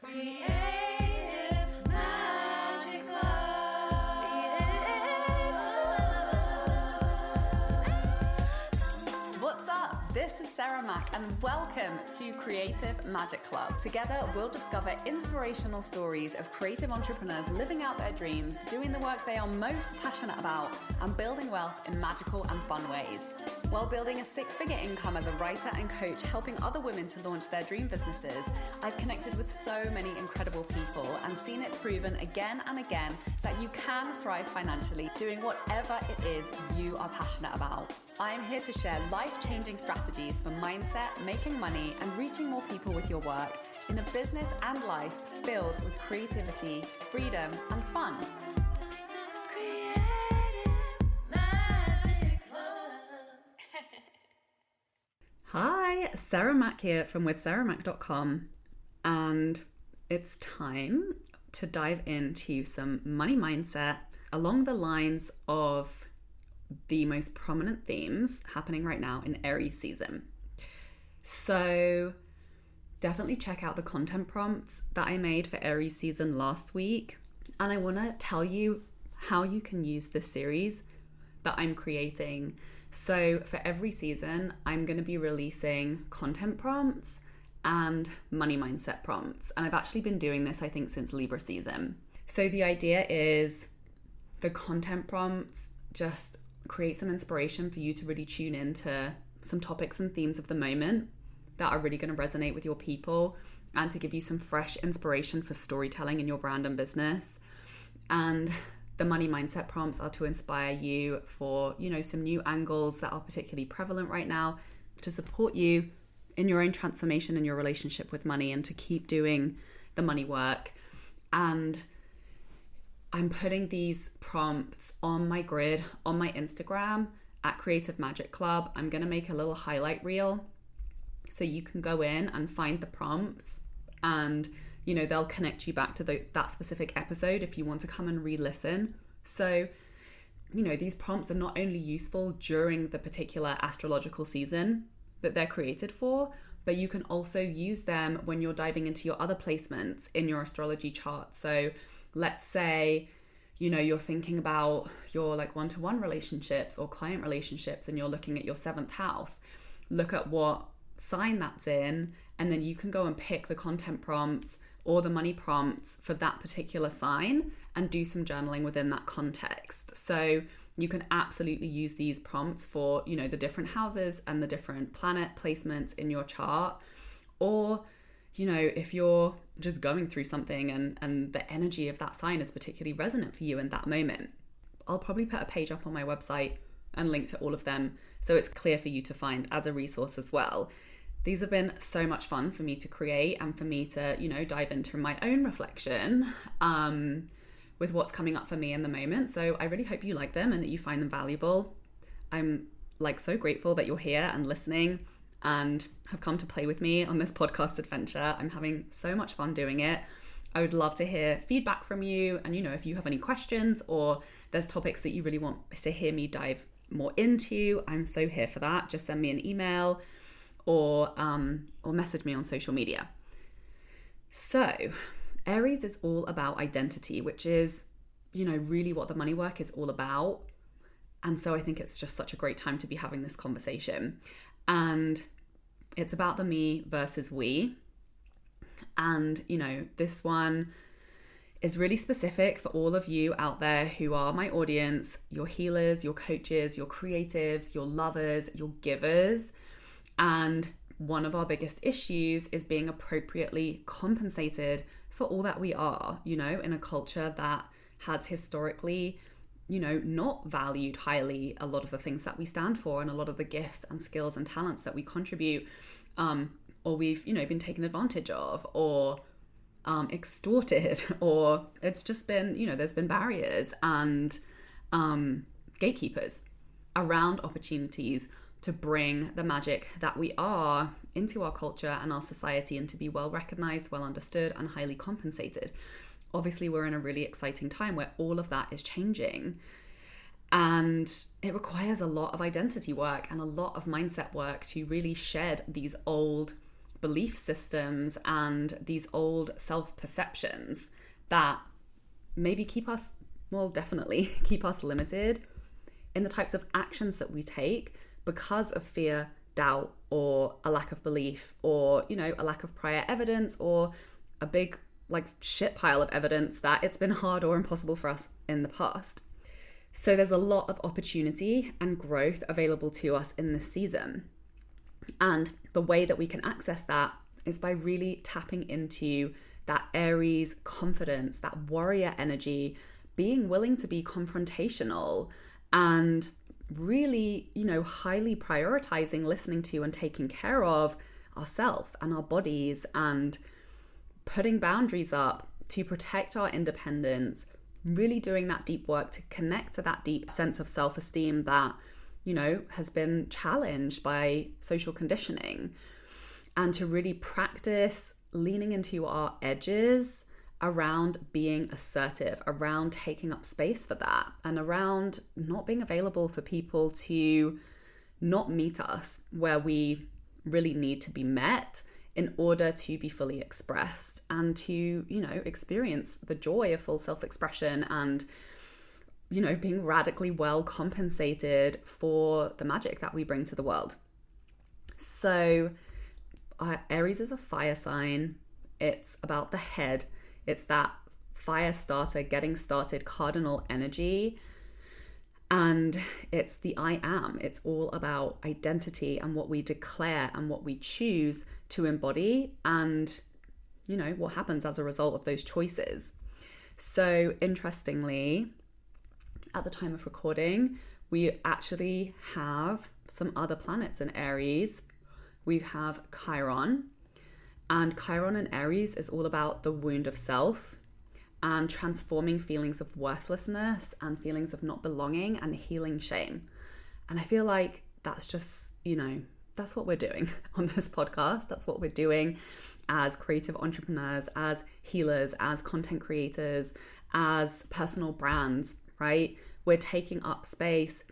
Creative Magic Club. What's up? This is Sarah Mack and welcome to Creative Magic Club. Together we'll discover inspirational stories of creative entrepreneurs living out their dreams, doing the work they are most passionate about, and building wealth in magical and fun ways. While building a six-figure income as a writer and coach, helping other women to launch their dream businesses, I've connected with so many incredible people and seen it proven again and again that you can thrive financially doing whatever it is you are passionate about. I am here to share life-changing strategies for mindset, making money, and reaching more people with your work in a business and life filled with creativity, freedom, and fun. Hi, Sarah Mack here from withsarahmack.com, and it's time to dive into some money mindset along the lines of the most prominent themes happening right now in Aries season. So definitely check out the content prompts that I made for Aries season last week, and I want to tell you how you can use this series that I'm creating. So for every season, I'm going to be releasing content prompts and money mindset prompts. And I've actually been doing this, I think, since Libra season. So the idea is the content prompts just create some inspiration for you to really tune into some topics and themes of the moment that are really going to resonate with your people and to give you some fresh inspiration for storytelling in your brand and business. And the money mindset prompts are to inspire you for, some new angles that are particularly prevalent right now to support you in your own transformation in your relationship with money and to keep doing the money work. And I'm putting these prompts on my grid on my Instagram at Creative Magic Club. I'm going to make a little highlight reel so you can go in and find the prompts, and they'll connect you back to that specific episode if you want to come and re-listen. So, these prompts are not only useful during the particular astrological season that they're created for, but you can also use them when you're diving into your other placements in your astrology chart. So let's say, you're thinking about your one-to-one relationships or client relationships and you're looking at your 7th house. Look at what sign that's in, and then you can go and pick the content prompts or the money prompts for that particular sign and do some journaling within that context. So you can absolutely use these prompts for, the different houses and the different planet placements in your chart. Or, if you're just going through something and the energy of that sign is particularly resonant for you in that moment. I'll probably put a page up on my website and link to all of them so it's clear for you to find as a resource as well. These have been so much fun for me to create and for me to, dive into my own reflection with what's coming up for me in the moment. So I really hope you like them and that you find them valuable. I'm so grateful that you're here and listening and have come to play with me on this podcast adventure. I'm having so much fun doing it. I would love to hear feedback from you. And, if you have any questions or there's topics that you really want to hear me dive more into, I'm so here for that. Just send me an email or message me on social media. So Aries is all about identity, which is, really what the money work is all about. And so I think it's just such a great time to be having this conversation. And it's about the me versus we. And, this one is really specific for all of you out there who are my audience, your healers, your coaches, your creatives, your lovers, your givers. And one of our biggest issues is being appropriately compensated for all that we are, in a culture that has historically, not valued highly a lot of the things that we stand for and a lot of the gifts and skills and talents that we contribute, or we've, been taken advantage of or extorted, or it's just been, there's been barriers and gatekeepers around opportunities to bring the magic that we are into our culture and our society and to be well recognized, well understood, and highly compensated. Obviously, we're in a really exciting time where all of that is changing. And it requires a lot of identity work and a lot of mindset work to really shed these old belief systems and these old self-perceptions that maybe definitely keep us limited in the types of actions that we take because of fear, doubt, or a lack of belief, or, a lack of prior evidence, or a big shit pile of evidence that it's been hard or impossible for us in the past. So there's a lot of opportunity and growth available to us in this season. And the way that we can access that is by really tapping into that Aries confidence, that warrior energy, being willing to be confrontational, and really, highly prioritizing listening to and taking care of ourselves and our bodies, and putting boundaries up to protect our independence, really doing that deep work to connect to that deep sense of self-esteem that, has been challenged by social conditioning, and to really practice leaning into our edges around being assertive, around taking up space for that, and around not being available for people to not meet us where we really need to be met in order to be fully expressed and to, experience the joy of full self-expression and, being radically well compensated for the magic that we bring to the world. So Aries is a fire sign. It's about the head. It's that fire starter, getting started, cardinal energy. And it's the I am. It's all about identity and what we declare and what we choose to embody, and, what happens as a result of those choices. So interestingly, at the time of recording, we actually have some other planets in Aries. We have Chiron, and Chiron in Aries is all about the wound of self and transforming feelings of worthlessness and feelings of not belonging and healing shame. And I feel like that's just, that's what we're doing on this podcast. That's what we're doing as creative entrepreneurs, as healers, as content creators, as personal brands, right? We're taking up space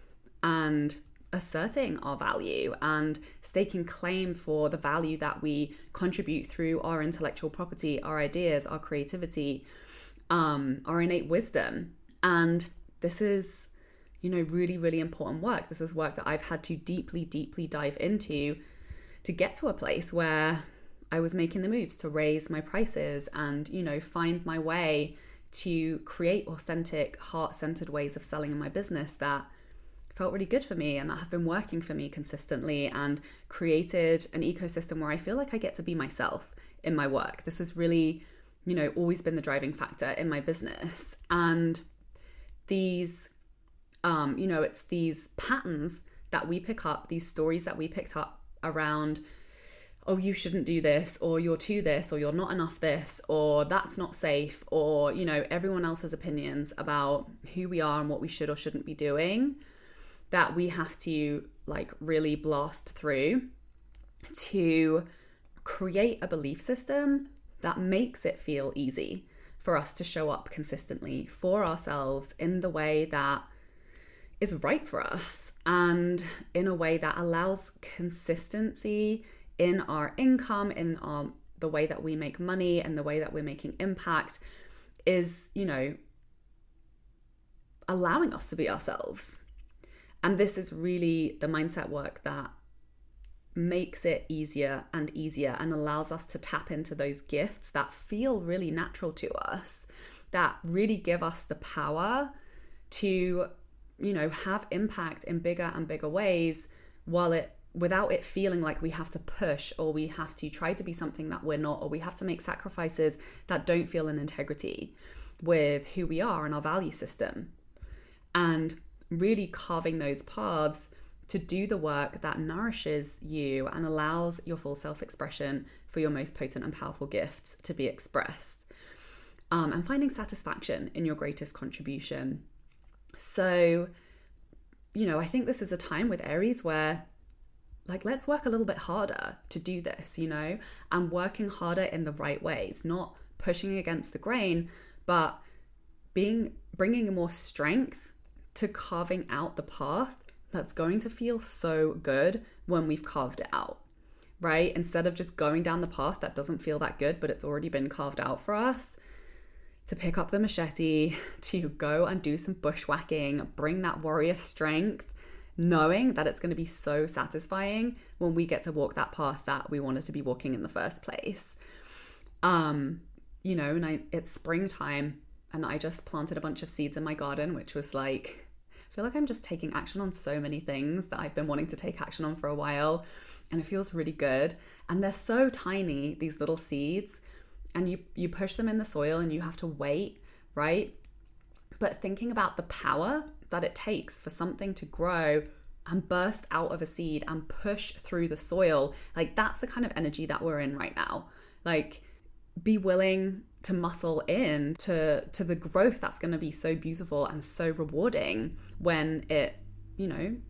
and asserting our value and staking claim for the value that we contribute through our intellectual property, our ideas, our creativity, our innate wisdom. And this is, really, really important work. This is work that I've had to deeply, deeply dive into to get to a place where I was making the moves to raise my prices and, find my way to create authentic, heart-centered ways of selling in my business that felt really good for me and that have been working for me consistently, and created an ecosystem where I feel like I get to be myself in my work. This has really, always been the driving factor in my business. And these, it's these patterns that we pick up, these stories that we picked up around, oh, you shouldn't do this, or you're too this, or you're not enough this, or that's not safe, or, everyone else's opinions about who we are and what we should or shouldn't be doing, that we have to really blast through to create a belief system that makes it feel easy for us to show up consistently for ourselves in the way that is right for us, and in a way that allows consistency in our income, in the way that we make money and the way that we're making impact, is, allowing us to be ourselves. And this is really the mindset work that makes it easier and easier and allows us to tap into those gifts that feel really natural to us, that really give us the power to, have impact in bigger and bigger ways without it feeling like we have to push, or we have to try to be something that we're not, or we have to make sacrifices that don't feel in integrity with who we are and our value system. And really carving those paths to do the work that nourishes you and allows your full self-expression for your most potent and powerful gifts to be expressed, and finding satisfaction in your greatest contribution. So, I think this is a time with Aries where let's work a little bit harder to do this, and working harder in the right ways, not pushing against the grain, but bringing more strength to carving out the path that's going to feel so good when we've carved it out, right? Instead of just going down the path that doesn't feel that good, but it's already been carved out for us, to pick up the machete, to go and do some bushwhacking, bring that warrior strength, knowing that it's going to be so satisfying when we get to walk that path that we wanted to be walking in the first place. It's springtime and I just planted a bunch of seeds in my garden, which was like, I feel like I'm just taking action on so many things that I've been wanting to take action on for a while, and it feels really good. And they're so tiny, these little seeds, and you push them in the soil and you have to wait, right? But thinking about the power that it takes for something to grow and burst out of a seed and push through the soil, like that's the kind of energy that we're in right now. Like, be willing to muscle in to the growth that's going to be so beautiful and so rewarding when it,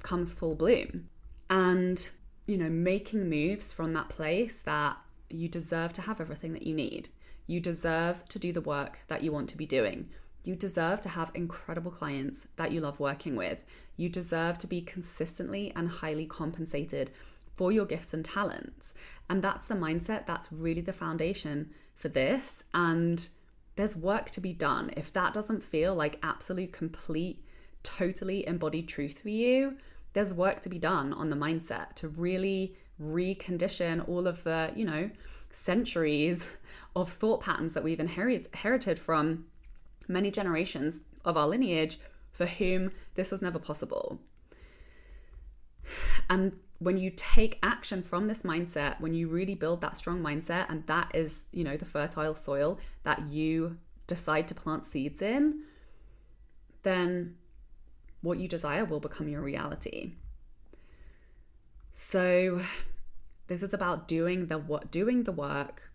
comes full bloom. And, making moves from that place that you deserve to have everything that you need. You deserve to do the work that you want to be doing. You deserve to have incredible clients that you love working with. You deserve to be consistently and highly compensated for your gifts and talents. And that's the mindset, that's really the foundation for this. And there's work to be done. If that doesn't feel like absolute, complete, totally embodied truth for you, there's work to be done on the mindset to really recondition all of the, centuries of thought patterns that we've inherited from many generations of our lineage for whom this was never possible. And when you take action from this mindset, when you really build that strong mindset, and that is, the fertile soil that you decide to plant seeds in, then what you desire will become your reality. So this is about doing the work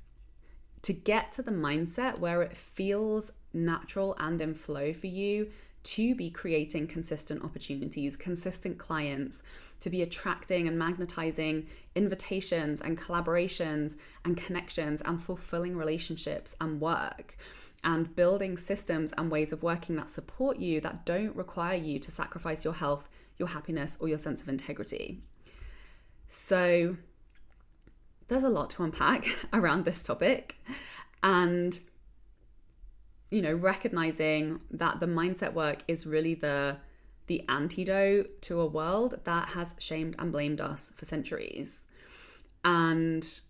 to get to the mindset where it feels natural and in flow for you to be creating consistent opportunities, consistent clients, to be attracting and magnetizing invitations and collaborations and connections and fulfilling relationships and work, and building systems and ways of working that support you, that don't require you to sacrifice your health, your happiness, or your sense of integrity. So there's a lot to unpack around this topic, and recognizing that the mindset work is really the antidote to a world that has shamed and blamed us for centuries, and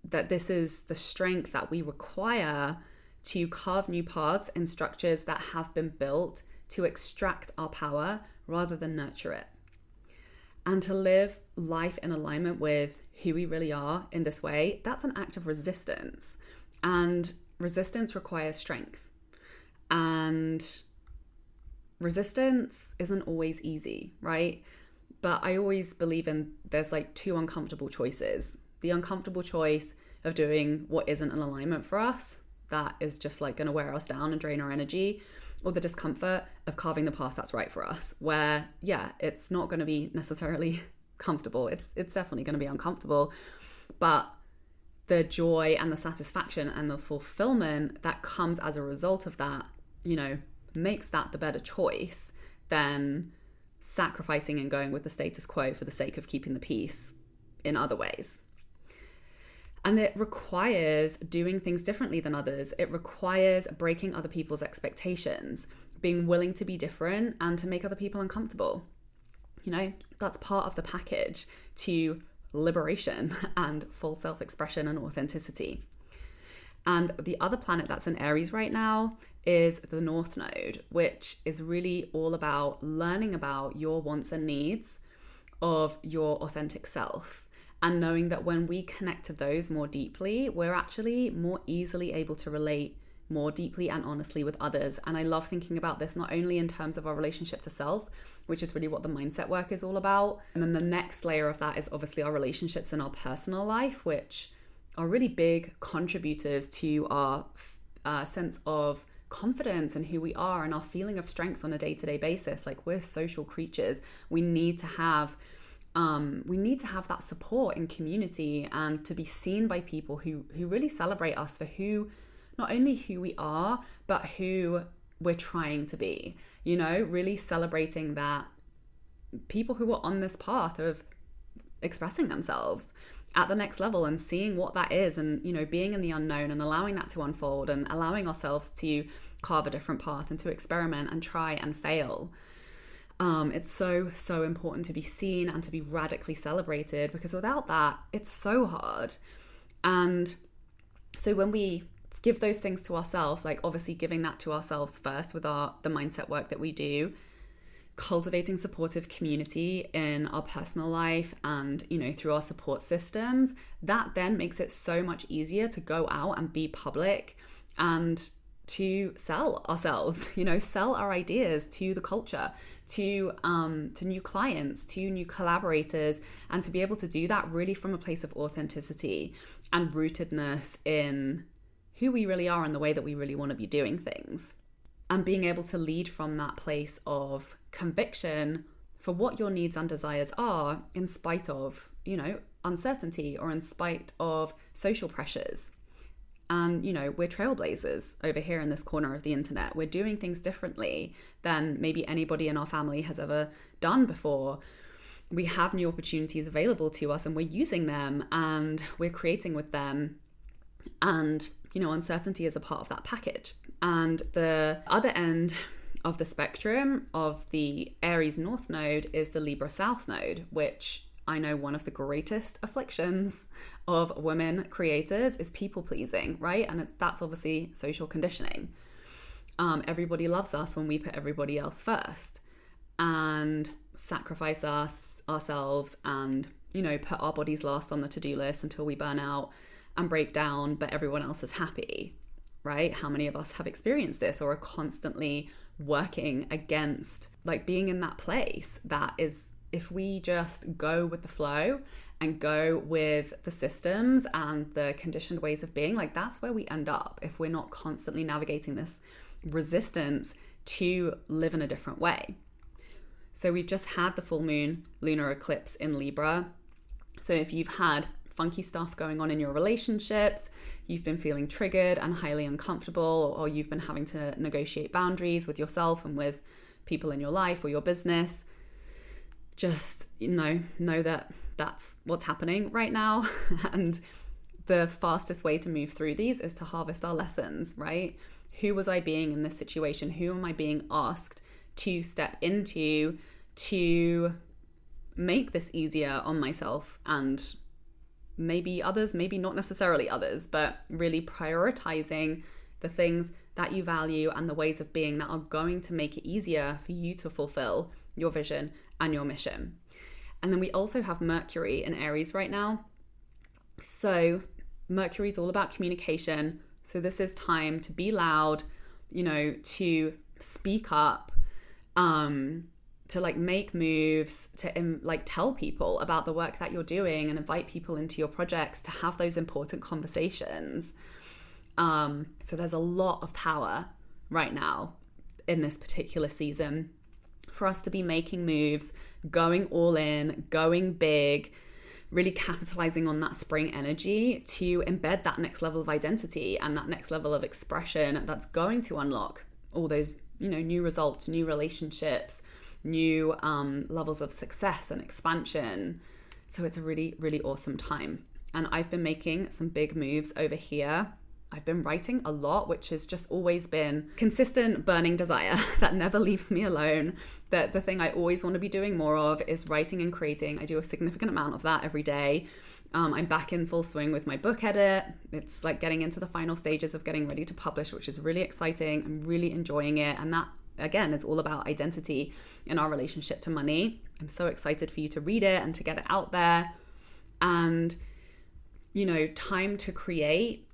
that this is the strength that we require to carve new paths in structures that have been built to extract our power rather than nurture it. And to live life in alignment with who we really are in this way, that's an act of resistance. And resistance requires strength. And resistance isn't always easy, right? But I always believe there's like two uncomfortable choices. The uncomfortable choice of doing what isn't in alignment for us, that is just like going to wear us down and drain our energy, or the discomfort of carving the path that's right for us, where, it's not going to be necessarily comfortable. It's definitely going to be uncomfortable, but the joy and the satisfaction and the fulfillment that comes as a result of that, makes that the better choice than sacrificing and going with the status quo for the sake of keeping the peace in other ways. And it requires doing things differently than others. It requires breaking other people's expectations, being willing to be different and to make other people uncomfortable. That's part of the package to liberation and full self-expression and authenticity. And the other planet that's in Aries right now is the North Node, which is really all about learning about your wants and needs of your authentic self. And knowing that when we connect to those more deeply, we're actually more easily able to relate more deeply and honestly with others. And I love thinking about this not only in terms of our relationship to self, which is really what the mindset work is all about. And then the next layer of that is obviously our relationships in our personal life, which are really big contributors to our sense of confidence and who we are and our feeling of strength on a day-to-day basis. Like, we're social creatures. We need to have that support in community and to be seen by people who really celebrate us for not only who we are, but who we're trying to be, really celebrating that people who are on this path of expressing themselves at the next level and seeing what that is, and, you know, being in the unknown and allowing that to unfold and allowing ourselves to carve a different path and to experiment and try and fail. It's so important to be seen and to be radically celebrated, because without that, it's so hard. And so when we give those things to ourselves, like obviously giving that to ourselves first with the mindset work that we do, cultivating supportive community in our personal life and, you know, through our support systems, that then makes it so much easier to go out and be public and to sell ourselves, you know, sell our ideas to the culture, to new clients, to new collaborators, and to be able to do that really from a place of authenticity and rootedness in who we really are and the way that we really want to be doing things. And being able to lead from that place of conviction for what your needs and desires are, in spite of, you know, uncertainty or in spite of social pressures. And, you know, we're trailblazers over here in this corner of the internet. We're doing things differently than maybe anybody in our family has ever done before. We have new opportunities available to us and we're using them and we're creating with them. And, you know, uncertainty is a part of that package. And the other end of the spectrum of the Aries North node is the Libra South node, which I know one of the greatest afflictions of women creators is people pleasing, right? And that's obviously social conditioning. Everybody loves us when we put everybody else first and sacrifice ourselves and, you know, put our bodies last on the to-do list until we burn out and break down, but everyone else is happy, right? How many of us have experienced this or are constantly working against, like, being in that place that is, if we just go with the flow and go with the systems and the conditioned ways of being, like, that's where we end up if we're not constantly navigating this resistance to live in a different way. So we've just had the full moon lunar eclipse in Libra. So if you've had funky stuff going on in your relationships, you've been feeling triggered and highly uncomfortable, or you've been having to negotiate boundaries with yourself and with people in your life or your business, just, you know that that's what's happening right now. And the fastest way to move through these is to harvest our lessons, right? Who was I being in this situation? Who am I being asked to step into to make this easier on myself and maybe others, maybe not necessarily others, but really prioritizing the things that you value and the ways of being that are going to make it easier for you to fulfill your vision and your mission. And then we also have Mercury in Aries right now. So Mercury is all about communication. So this is time to be loud, you know, to speak up, to like make moves, to like tell people about the work that you're doing and invite people into your projects to have those important conversations. So there's a lot of power right now in this particular season for us to be making moves, going all in, going big, really capitalizing on that spring energy to embed that next level of identity and that next level of expression that's going to unlock all those, you know, new results, new relationships, new levels of success and expansion. So it's a really, really awesome time. And I've been making some big moves over here. I've been writing a lot, which has just always been consistent burning desire that never leaves me alone. That the thing I always want to be doing more of is writing and creating. I do a significant amount of that every day. I'm back in full swing with my book edit. It's like getting into the final stages of getting ready to publish, which is really exciting. I'm really enjoying it. And that, again, is all about identity in our relationship to money. I'm so excited for you to read it and to get it out there. And, you know, time to create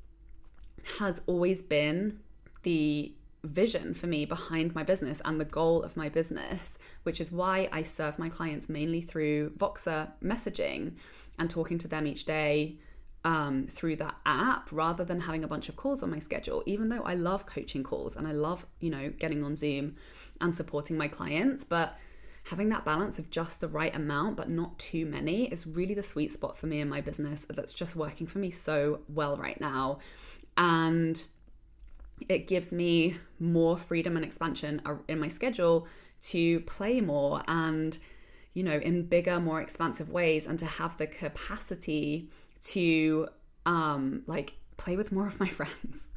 has always been the vision for me behind my business and the goal of my business, which is why I serve my clients mainly through Voxer messaging and talking to them each day through that app, rather than having a bunch of calls on my schedule, even though I love coaching calls and I love, you know, getting on Zoom and supporting my clients. But having that balance of just the right amount, but not too many, is really the sweet spot for me in my business. That's just working for me so well right now. And it gives me more freedom and expansion in my schedule to play more and, in bigger, more expansive ways, and to have the capacity to play with more of my friends.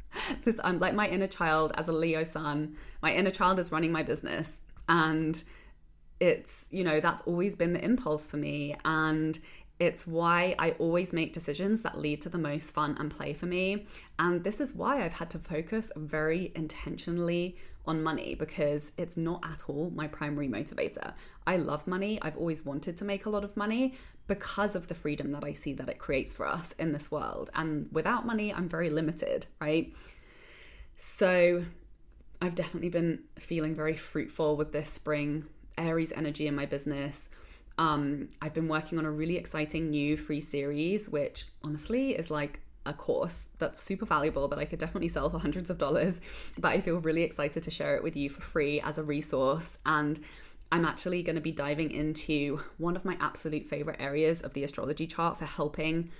I'm like my inner child as a Leo sun. My inner child is running my business, and it's, that's always been the impulse for me. And it's why I always make decisions that lead to the most fun and play for me. And this is why I've had to focus very intentionally on money, because it's not at all my primary motivator. I love money. I've always wanted to make a lot of money because of the freedom that I see that it creates for us in this world. And without money, I'm very limited, right? So I've definitely been feeling very fruitful with this spring Aries energy in my business. I've been working on a really exciting new free series, which honestly is like a course that's super valuable that I could definitely sell for hundreds of dollars, but I feel really excited to share it with you for free as a resource. And I'm actually going to be diving into one of my absolute favorite areas of the astrology chart for helping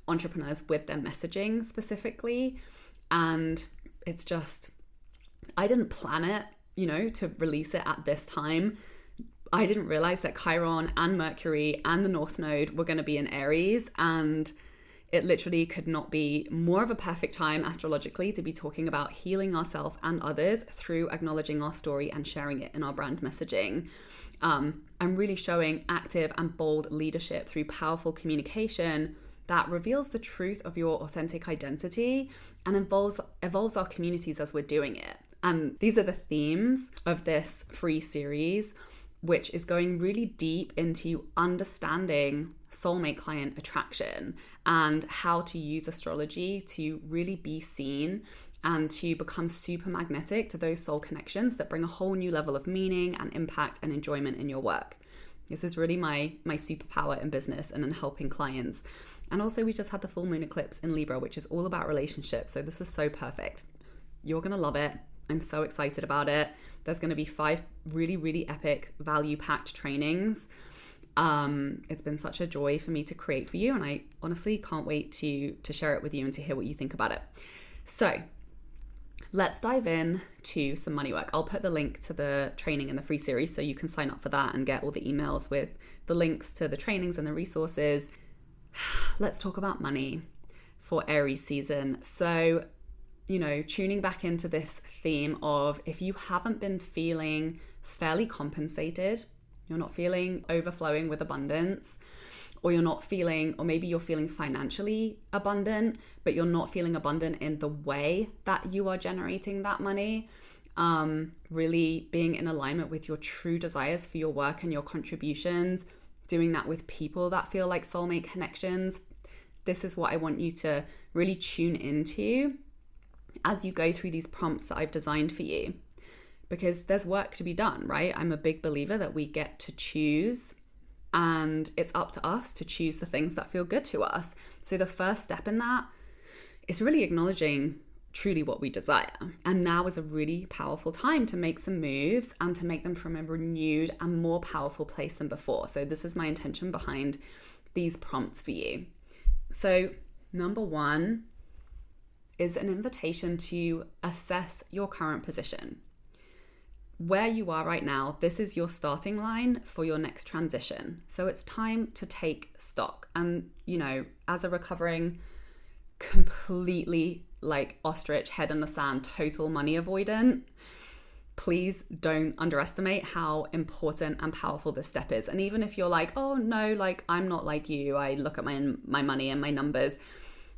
entrepreneurs with their messaging specifically. And it's just, I didn't plan it, to release it at this time. I didn't realize that Chiron and Mercury and the North Node were going to be in Aries, and it literally could not be more of a perfect time astrologically to be talking about healing ourselves and others through acknowledging our story and sharing it in our brand messaging. I'm really showing active and bold leadership through powerful communication that reveals the truth of your authentic identity and evolves our communities as we're doing it. And these are the themes of this free series, which is going really deep into understanding soulmate client attraction and how to use astrology to really be seen and to become super magnetic to those soul connections that bring a whole new level of meaning and impact and enjoyment in your work. This is really my superpower in business and in helping clients. And also we just had the full moon eclipse in Libra, which is all about relationships. So this is so perfect. You're going to love it. I'm so excited about it. There's going to be 5 really, really epic value-packed trainings. It's been such a joy for me to create for you, and I honestly can't wait to share it with you and to hear what you think about it. So let's dive in to some money work. I'll put the link to the training in the free series so you can sign up for that and get all the emails with the links to the trainings and the resources. Let's talk about money for Aries season. So tuning back into this theme of, if you haven't been feeling fairly compensated, you're not feeling overflowing with abundance, or maybe you're feeling financially abundant, but you're not feeling abundant in the way that you are generating that money, really being in alignment with your true desires for your work and your contributions, doing that with people that feel like soulmate connections. This is what I want you to really tune into as you go through these prompts that I've designed for you, because there's work to be done, right? I'm a big believer that we get to choose, and it's up to us to choose the things that feel good to us. So the first step in that is really acknowledging truly what we desire. And now is a really powerful time to make some moves and to make them from a renewed and more powerful place than before. So this is my intention behind these prompts for you. So number 1 is an invitation to assess your current position. Where you are right now, this is your starting line for your next transition. So it's time to take stock. And, as a recovering, completely like ostrich, head in the sand, total money avoidant, please don't underestimate how important and powerful this step is. And even if you're like, oh no, like I'm not like you, I look at my money and my numbers,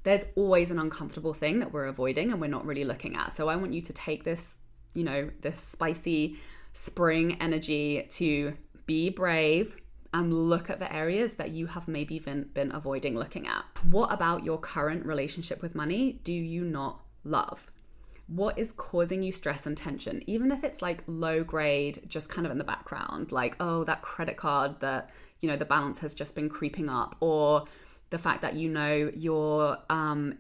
there's always an uncomfortable thing that we're avoiding and we're not really looking at. So I want you to take this, this spicy spring energy to be brave and look at the areas that you have maybe been avoiding looking at. What about your current relationship with money do you not love? What is causing you stress and tension? Even if it's like low grade, just kind of in the background, like, oh, that credit card that, the balance has just been creeping up, or the fact that your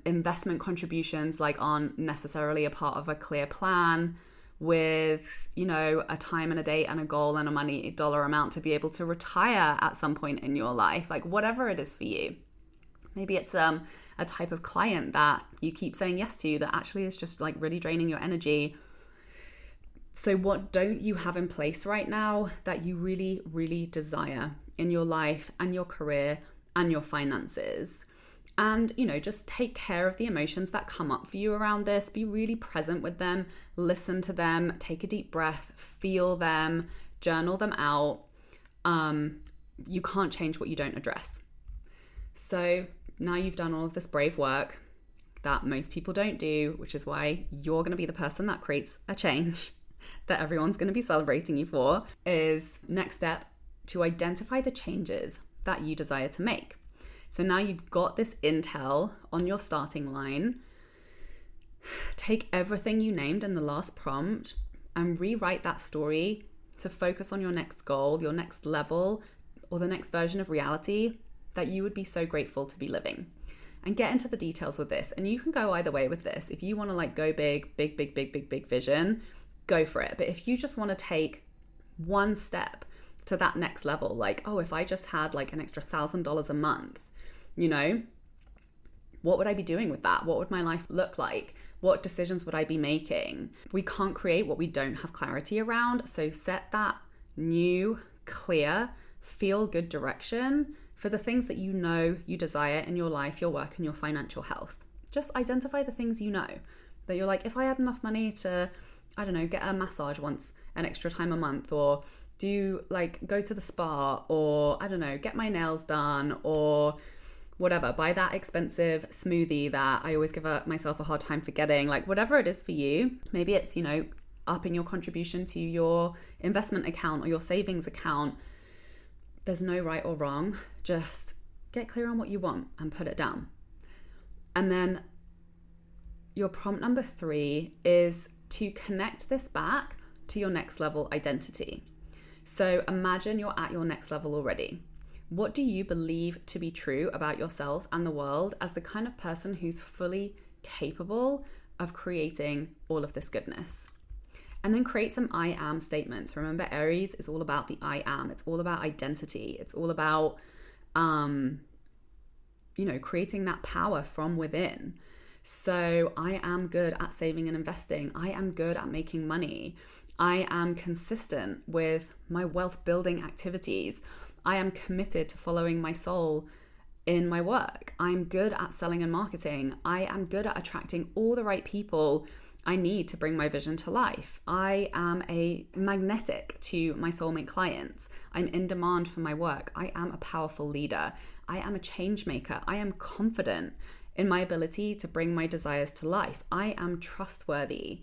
investment contributions like aren't necessarily a part of a clear plan with a time and a date and a goal and a dollar amount to be able to retire at some point in your life, like whatever it is for you. Maybe it's a type of client that you keep saying yes to that actually is just like really draining your energy. So what don't you have in place right now that you really, really desire in your life and your career and your finances? And, just take care of the emotions that come up for you around this. Be really present with them, listen to them, take a deep breath, feel them, journal them out. You can't change what you don't address. So now you've done all of this brave work that most people don't do, which is why you're going to be the person that creates a change that everyone's going to be celebrating you for, is next step to identify the changes that you desire to make. So now you've got this intel on your starting line. Take everything you named in the last prompt and rewrite that story to focus on your next goal, your next level, or the next version of reality that you would be so grateful to be living. And get into the details with this. And you can go either way with this. If you want to go big vision, go for it. But if you just want to take one step to that next level, if I just had an extra $1,000 a month, what would I be doing with that? What would my life look like? What decisions would I be making? We can't create what we don't have clarity around. So set that new, clear, feel good direction for the things that you desire in your life, your work, and your financial health. Just identify the things that you're if I had enough money to, I don't know, get a massage once an extra time a month, or do go to the spa, or I don't know, get my nails done, or whatever, buy that expensive smoothie that I always give myself a hard time forgetting, whatever it is for you. Maybe it's, upping your contribution to your investment account or your savings account. There's no right or wrong. Just get clear on what you want and put it down. And then your prompt number 3 is to connect this back to your next level identity. So imagine you're at your next level already. What do you believe to be true about yourself and the world as the kind of person who's fully capable of creating all of this goodness? And then create some I am statements. Remember, Aries is all about the I am. It's all about identity. It's all about, creating that power from within. So I am good at saving and investing. I am good at making money. I am consistent with my wealth building activities. I am committed to following my soul in my work. I'm good at selling and marketing. I am good at attracting all the right people I need to bring my vision to life. I am a magnetic to my soulmate clients. I'm in demand for my work. I am a powerful leader. I am a change maker. I am confident in my ability to bring my desires to life. I am trustworthy.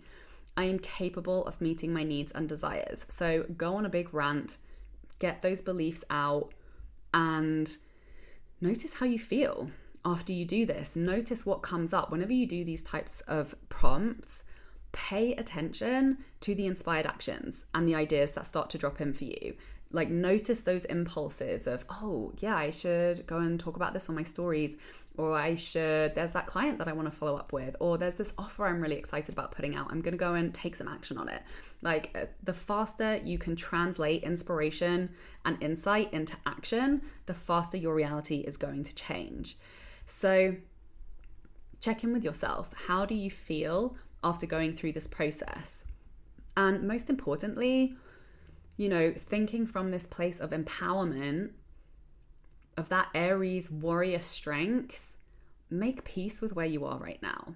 I am capable of meeting my needs and desires. So go on a big rant, get those beliefs out, and notice how you feel after you do this. Notice what comes up. Whenever you do these types of prompts, pay attention to the inspired actions and the ideas that start to drop in for you. Notice those impulses of, oh yeah, I should go and talk about this on my stories, or there's that client that I want to follow up with, or there's this offer I'm really excited about putting out. I'm going to go and take some action on it. The faster you can translate inspiration and insight into action, the faster your reality is going to change. So check in with yourself. How do you feel after going through this process? And most importantly, thinking from this place of empowerment, of that Aries warrior strength, make peace with where you are right now.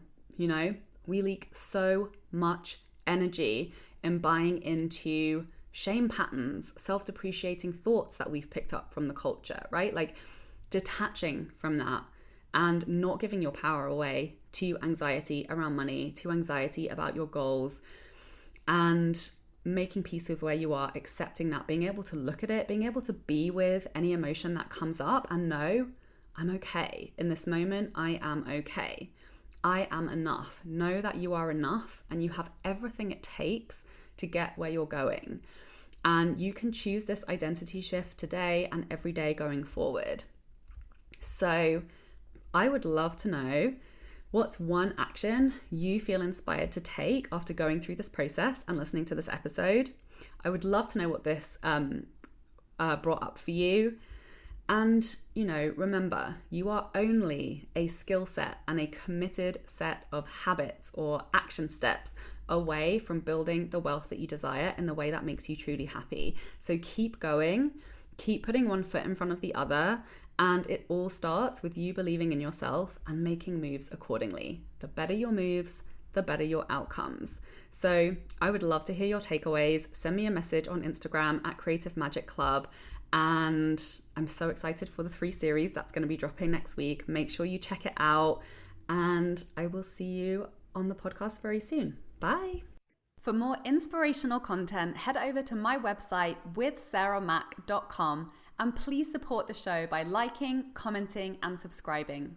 We leak so much energy in buying into shame patterns, self-depreciating thoughts that we've picked up from the culture, right? Detaching from that and not giving your power away to anxiety around money, to anxiety about your goals, and making peace with where you are, accepting that, being able to look at it, being able to be with any emotion that comes up and know, I'm okay. In this moment, I am okay. I am enough. Know that you are enough and you have everything it takes to get where you're going. And you can choose this identity shift today and every day going forward. So I would love to know, what's one action you feel inspired to take after going through this process and listening to this episode? I would love to know what this brought up for you. And, remember, you are only a skill set and a committed set of habits or action steps away from building the wealth that you desire in the way that makes you truly happy. So keep going, keep putting one foot in front of the other, and it all starts with you believing in yourself and making moves accordingly. The better your moves, the better your outcomes. So I would love to hear your takeaways. Send me a message on Instagram at Creative Magic Club. And I'm so excited for the 3 series that's going to be dropping next week. Make sure you check it out. And I will see you on the podcast very soon. Bye. For more inspirational content, head over to my website withsarahmac.com and please support the show by liking, commenting, and subscribing.